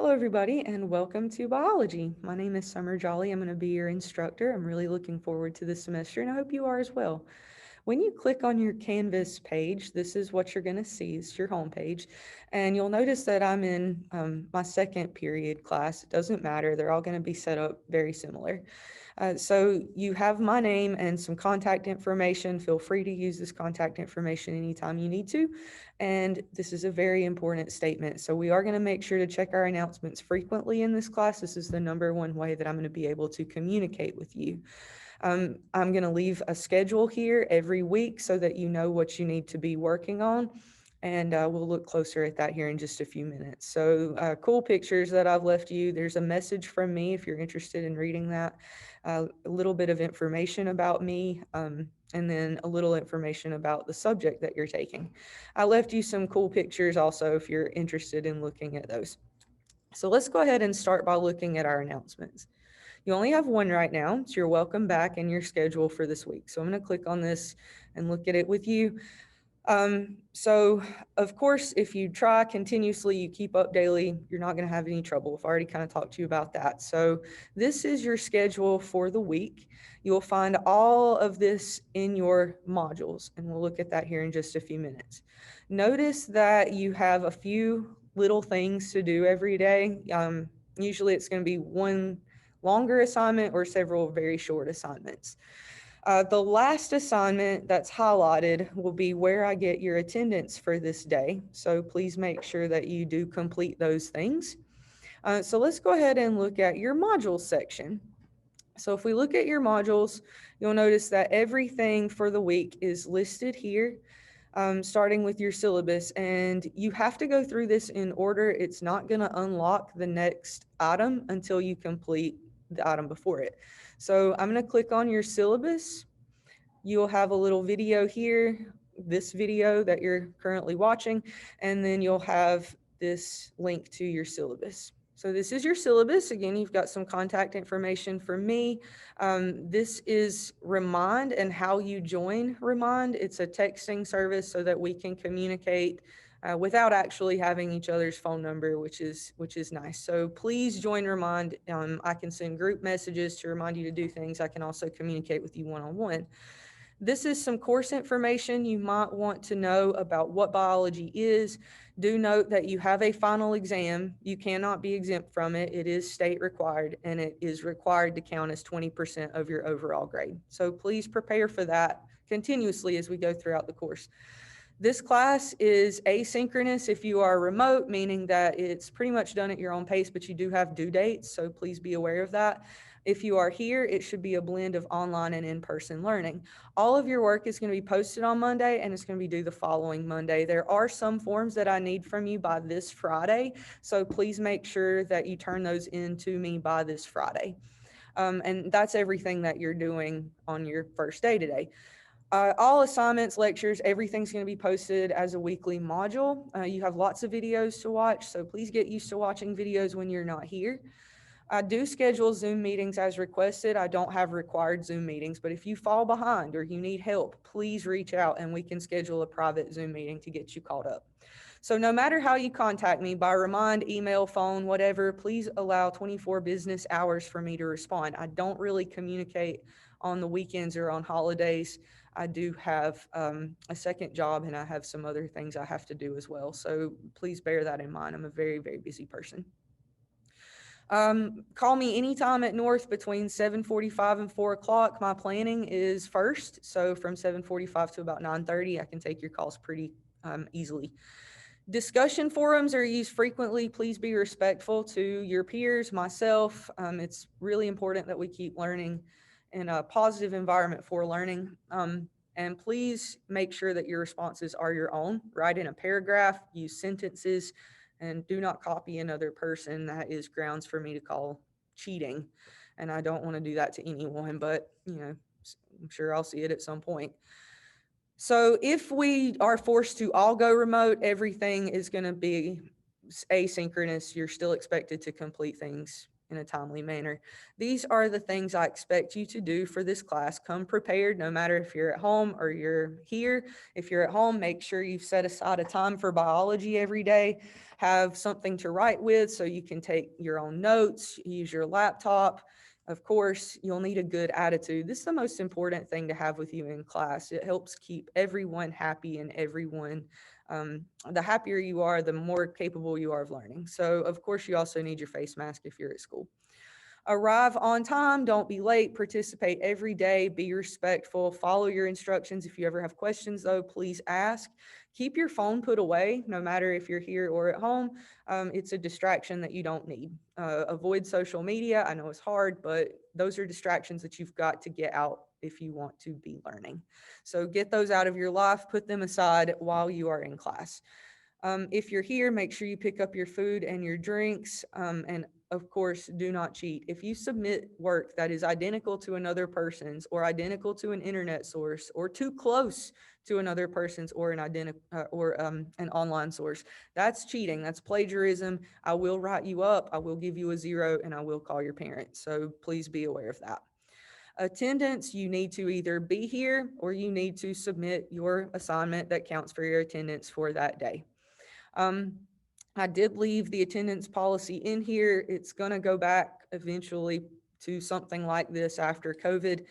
Hello, everybody, and welcome to biology. My name is Summer Jolly. I'm going to be your instructor. I'm really looking forward to this semester, and I hope you are as well. When you click on your Canvas page, this is what you're going to see. It's your home page, and you'll notice that I'm in my second period class. It doesn't matter. They're all going to be set up very similar. So you have my name and some contact information. Feel free to use this contact information anytime you need to. And this is a very important statement. So we are going to make sure to check our announcements frequently in this class. This is the number one way that I'm going to be able to communicate with you. I'm going to leave a schedule here every week so that you know what you need to be working on. And we'll look closer at that here in just a few minutes. So cool pictures that I've left you. There's a message from me if you're interested in reading that. A little bit of information about me, and then a little information about the subject that you're taking. I left you some cool pictures also if you're interested in looking at those. So let's go ahead and start by looking at our announcements. You only have one right now. It's your welcome back and your schedule for this week. So I'm going to click on this and look at it with you. So of course, if you try continuously, you keep up daily, you're not going to have any trouble. I've already kind of talked to you about that. So this is your schedule for the week. You'll find all of this in your modules, and we'll look at that here in just a few minutes. Notice that you have a few little things to do every day. Usually it's going to be one longer assignment or several very short assignments. The last assignment that's highlighted will be where I get your attendance for this day. So please make sure that you do complete those things. So let's go ahead and look at your modules section. So if we look at your modules, you'll notice that everything for the week is listed here, starting with your syllabus. And you have to go through this in order. It's not going to unlock the next item until you complete the item before it. So I'm going to click on your syllabus. You'll have a little video here, this video that you're currently watching, and then you'll have this link to your syllabus. So this is your syllabus. Again, you've got some contact information for me. This is Remind and how you join Remind. It's a texting service so that we can communicate without actually having each other's phone number, which is nice. So please join Remind. I can send group messages to remind you to do things. I can also communicate with you one-on-one. This is some course information you might want to know about what biology is. Do note that you have a final exam. You cannot be exempt from it. It is state required, and it is required to count as 20% of your overall grade. So please prepare for that continuously as we go throughout the course. This class is asynchronous if you are remote, meaning that it's pretty much done at your own pace, but you do have due dates, so please be aware of that. If you are here, it should be a blend of online and in-person learning. All of your work is going to be posted on Monday, and it's going to be due the following Monday. There are some forms that I need from you by this Friday, so please make sure that you turn those in to me by this Friday. And that's everything that you're doing on your first day today. All assignments, lectures, everything's going to be posted as a weekly module. You have lots of videos to watch, so please get used to watching videos when you're not here. I do schedule Zoom meetings as requested. I don't have required Zoom meetings, but if you fall behind or you need help, please reach out and we can schedule a private Zoom meeting to get you caught up. So no matter how you contact me, by remind, email, phone, whatever, please allow 24 business hours for me to respond. I don't really communicate on the weekends or on holidays. I do have a second job and I have some other things I have to do as well. So please bear that in mind. I'm a very, very busy person. Call me anytime at North between 7:45 and 4 o'clock. My planning is first. So from 7:45 to about 9:30, I can take your calls pretty easily. Discussion forums are used frequently. Please be respectful to your peers, myself. It's really important that we keep learning in a positive environment for learning. And please make sure that your responses are your own. Write in a paragraph, use sentences, and do not copy another person. That is grounds for me to call cheating. And I don't want to do that to anyone, but I'm sure I'll see it at some point. So if we are forced to all go remote, everything is going to be asynchronous. You're still expected to complete things in a timely manner. These are the things I expect you to do for this class. Come prepared, no matter if you're at home or you're here. If you're at home, make sure you've set aside a time for biology every day. Have something to write with so you can take your own notes, use your laptop. Of course, you'll need a good attitude. This is the most important thing to have with you in class. It helps keep everyone happy and everyone, the happier you are, the more capable you are of learning. So, of course, you also need your face mask if you're at school. Arrive on time, don't be late, participate every day, be respectful, follow your instructions. If you ever have questions, though, please ask. Keep your phone put away, no matter if you're here or at home. It's a distraction that you don't need. Avoid social media. I know it's hard, but those are distractions that you've got to get out if you want to be learning. So get those out of your life, put them aside while you are in class. If you're here, make sure you pick up your food and your drinks, and of course, do not cheat. If you submit work that is identical to another person's or identical to an internet source or too close to another person's or an online source, that's cheating. That's plagiarism. I will write you up. I will give you a 0 and I will call your parents. So please be aware of that. Attendance, you need to either be here or you need to submit your assignment that counts for your attendance for that day. I did leave the attendance policy in here. It's going to go back eventually to something like this after COVID.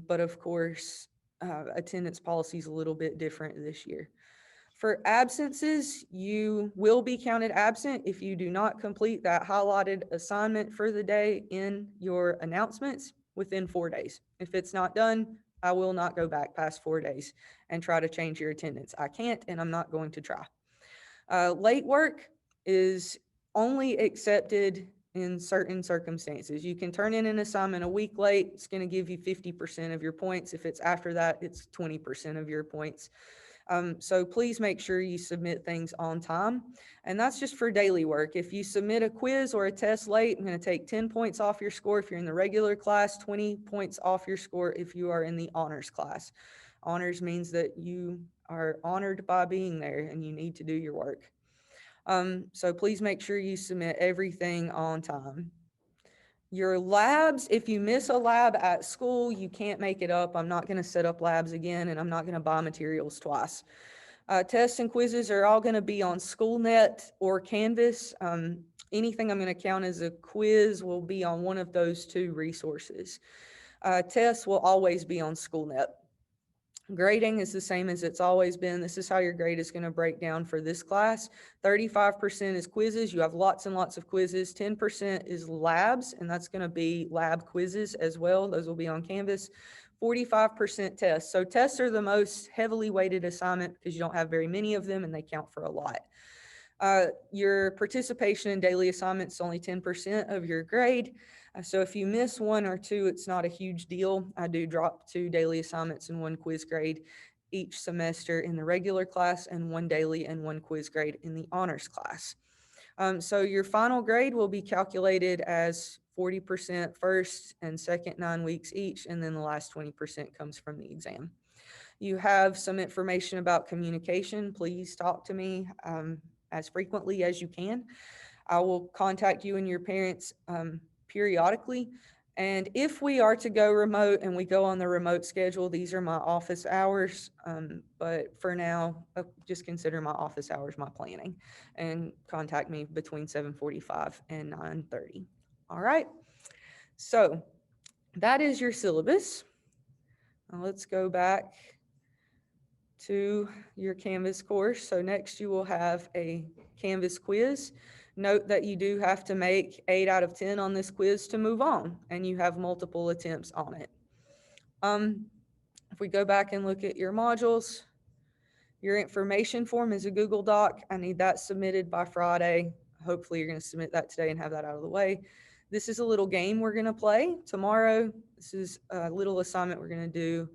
But of course, attendance policy is a little bit different this year. For absences, you will be counted absent if you do not complete that highlighted assignment for the day in your announcements within 4 days. If it's not done, I will not go back past 4 days and try to change your attendance. I can't, and I'm not going to try. Late work is only accepted in certain circumstances. You can turn in an assignment a week late. It's going to give you 50% of your points. If it's after that, it's 20% of your points. So please make sure you submit things on time. And that's just for daily work. If you submit a quiz or a test late, I'm going to take 10 points off your score if you're in the regular class, 20 points off your score if you are in the honors class. Honors means that you are honored by being there and you need to do your work. So please make sure you submit everything on time. Your labs, if you miss a lab at school, you can't make it up. I'm not going to set up labs again, and I'm not going to buy materials twice. Tests and quizzes are all going to be on SchoolNet or Canvas. Anything I'm going to count as a quiz will be on one of those two resources. Tests will always be on SchoolNet. Grading is the same as it's always been. This is how your grade is going to break down for this class. 35% is quizzes. You have lots and lots of quizzes. 10% is labs, and that's going to be lab quizzes as well. Those will be on Canvas. 45% tests. So tests are the most heavily weighted assignment because you don't have very many of them and they count for a lot. Your participation in daily assignments is only 10% of your grade. So if you miss 1 or 2, it's not a huge deal. I do drop 2 daily assignments and 1 quiz grade each semester in the regular class and 1 daily and 1 quiz grade in the honors class. So your final grade will be calculated as 40% first and second 9 weeks each, and then the last 20% comes from the exam. You have some information about communication. Please talk to me as frequently as you can. I will contact you and your parents periodically. And if we are to go remote and we go on the remote schedule, these are my office hours. But for now, just consider my office hours my planning and contact me between 7:45 and 9:30. All right. So that is your syllabus. Now let's go back to your Canvas course. So next you will have a Canvas quiz. Note that you do have to make 8 out of 10 on this quiz to move on, and you have multiple attempts on it. If we go back and look at your modules, your information form is a Google Doc. I need that submitted by Friday. Hopefully you're going to submit that today and have that out of the way. This is a little game we're going to play tomorrow. This is a little assignment we're going to do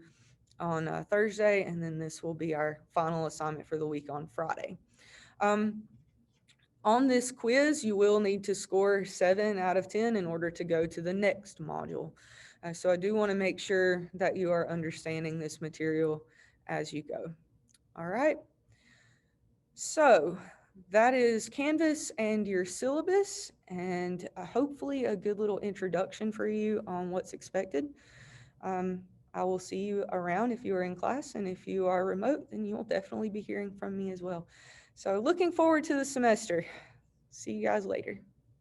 on Thursday, and then this will be our final assignment for the week on Friday. On this quiz, you will need to score 7 out of 10 in order to go to the next module. So I do want to make sure that you are understanding this material as you go. All right. So that is Canvas and your syllabus, and hopefully a good little introduction for you on what's expected. Um, I will see you around if you are in class, and if you are remote, then you will definitely be hearing from me as well. So looking forward to the semester. See you guys later.